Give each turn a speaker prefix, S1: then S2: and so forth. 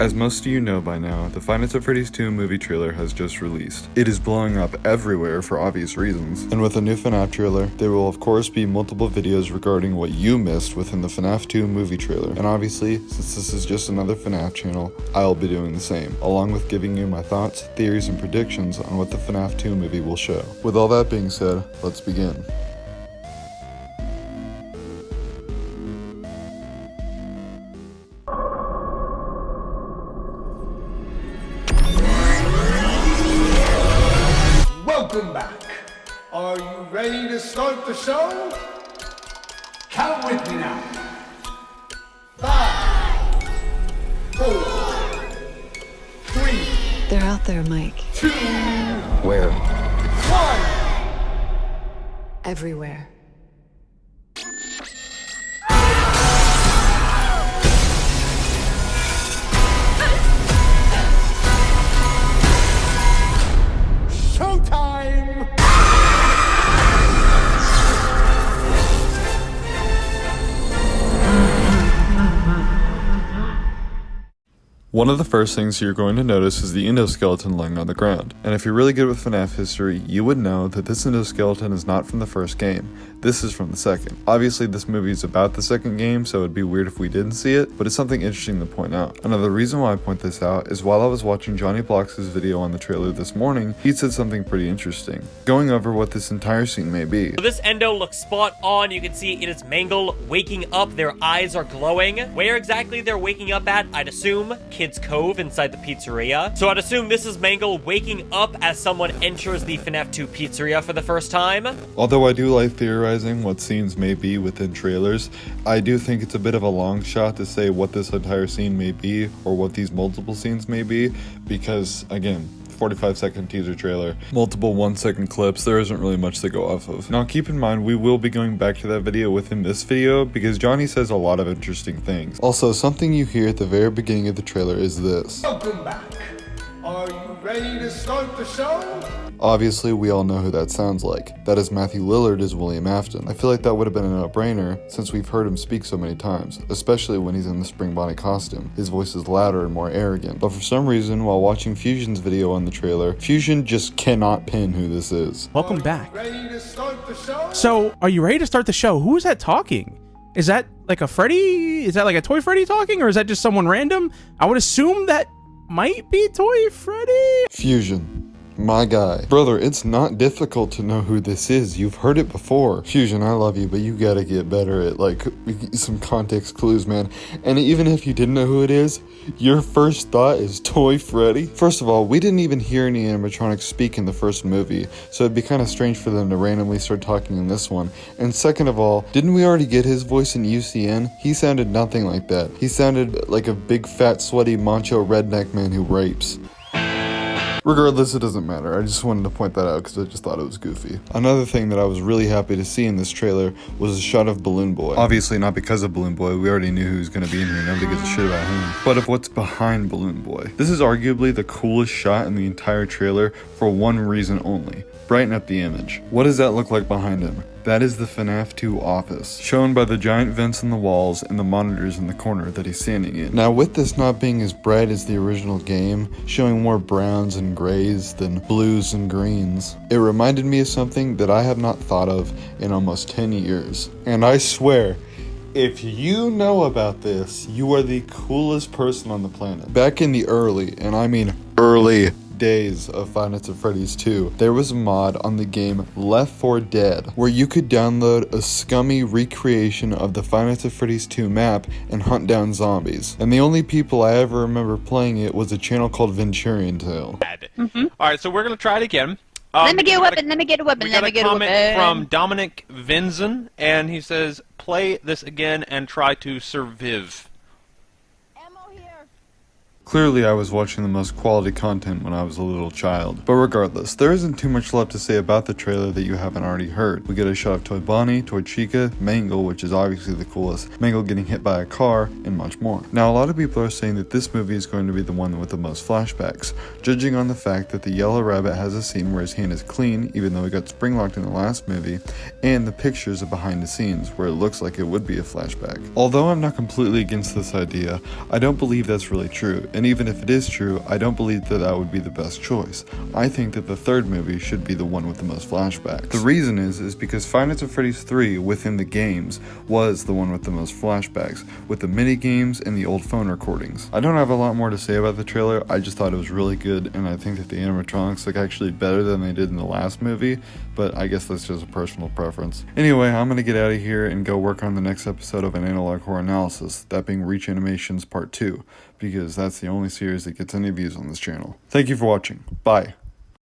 S1: As most of you know by now, the Five Nights at Freddy's 2 movie trailer has just released. It is blowing up everywhere for obvious reasons. And with a new FNAF trailer, there will of course be multiple videos regarding what you missed within the FNAF 2 movie trailer. And obviously, since this is just another FNAF channel, I'll be doing the same, along with giving you my thoughts, theories, and predictions on what the FNAF 2 movie will show. With all that being said, let's begin.
S2: Welcome back. Are you ready to start the show? Count with me now. 5, 4, 3.
S3: They're out there, Mike.
S2: 2.
S4: Where?
S2: 1.
S3: Everywhere.
S2: Showtime!
S1: One of the first things you're going to notice is the endoskeleton lying on the ground. And if you're really good with FNAF history, you would know that this endoskeleton is not from the first game. This is from the second. Obviously, this movie is about the second game, so it'd be weird if we didn't see it, but it's something interesting to point out. Another reason why I point this out is while I was watching Johnny Blox's video on the trailer this morning, he said something pretty interesting, going over what this entire scene may be.
S5: So this endo looks spot on. You can see it is Mangle waking up. Their eyes are glowing. Where exactly they're waking up at, I'd assume Kids Cove inside the pizzeria. So I'd assume this is Mangle waking up as someone enters the FNAF 2 pizzeria for the first time.
S1: Although I do like theorizing what scenes may be within trailers, I do think it's a bit of a long shot to say what this entire scene may be or what these multiple scenes may be, because again, 45-second teaser trailer, multiple 1-second clips, there isn't really much to go off of. Now keep in mind, we will be going back to that video within this video because Johnny says a lot of interesting things. Also, something you hear at the very beginning of the trailer is this.
S2: Welcome back. Are you ready to start the show?
S1: Obviously, we all know who that sounds like. That is Matthew Lillard as William Afton. I feel like that would have been a no-brainer since we've heard him speak so many times, especially when he's in the Spring Bonnie costume. His voice is louder and more arrogant. But for some reason, while watching Fusion's video on the trailer, Fusion just cannot pin who this is.
S6: Welcome back.
S2: Ready to start the show?
S6: So, are you ready to start the show? Who is that talking? Is that like a Freddy? Is that like a Toy Freddy talking? Or is that just someone random? I would assume that might be Toy Freddy.
S1: Fusion. My guy. Brother, it's not difficult to know who this is. You've heard it before. Fusion, I love you, but you gotta get better at, like, some context clues, man. And even if you didn't know who it is, your first thought is Toy Freddy? First of all, we didn't even hear any animatronics speak in the first movie, so it'd be kind of strange for them to randomly start talking in this one. And second of all, didn't we already get his voice in UCN? He sounded nothing like that. He sounded like a big, fat, sweaty, macho redneck man who rapes. Regardless, it doesn't matter. I just wanted to point that out because I just thought it was goofy. Another thing that I was really happy to see in this trailer was a shot of Balloon Boy. Obviously not because of Balloon Boy, we already knew who was going to be in here, nobody gives a shit about him. But of what's behind Balloon Boy. This is arguably the coolest shot in the entire trailer for one reason only. Brighten up the image. What does that look like behind him? That is the FNAF 2 office, shown by the giant vents in the walls and the monitors in the corner that he's standing in. Now with this not being as bright as the original game, showing more browns and grays than blues and greens, it reminded me of something that I have not thought of in almost 10 years. And I swear, if you know about this, you are the coolest person on the planet. Back in the early, and I mean early, days of Five Nights at Freddy's 2, there was a mod on the game Left 4 Dead where you could download a scummy recreation of the Five Nights at Freddy's 2 map and hunt down zombies. And the only people I ever remember playing it was a channel called Venturian Tale.
S7: Alright, so we're going to try it again.
S8: Let me get a weapon, let me get a weapon,
S7: We
S8: let
S7: got
S8: me
S7: a
S8: get a
S7: comment
S8: weapon.
S7: from Dominic Vinzen, and he says, play this again and try to survive.
S1: Clearly I was watching the most quality content when I was a little child. But regardless, there isn't too much left to say about the trailer that you haven't already heard. We get a shot of Toy Bonnie, Toy Chica, Mangle, which is obviously the coolest, Mangle getting hit by a car, and much more. Now a lot of people are saying that this movie is going to be the one with the most flashbacks, judging on the fact that the yellow rabbit has a scene where his hand is clean, even though he got spring locked in the last movie, and the pictures of behind the scenes where it looks like it would be a flashback. Although I'm not completely against this idea, I don't believe that's really true. And even if it is true, I don't believe that that would be the best choice. I think that the third movie should be the one with the most flashbacks. The reason is because Five Nights at Freddy's 3 within the games was the one with the most flashbacks, with the mini games and the old phone recordings. I don't have a lot more to say about the trailer. I just thought it was really good, and I think that the animatronics look actually better than they did in the last movie, but I guess that's just a personal preference. Anyway, I'm gonna get out of here and go work on the next episode of an Analog Horror Analysis, that being Reach Animations Part 2, because that's the only series that gets any views on this channel. Thank you for watching. Bye.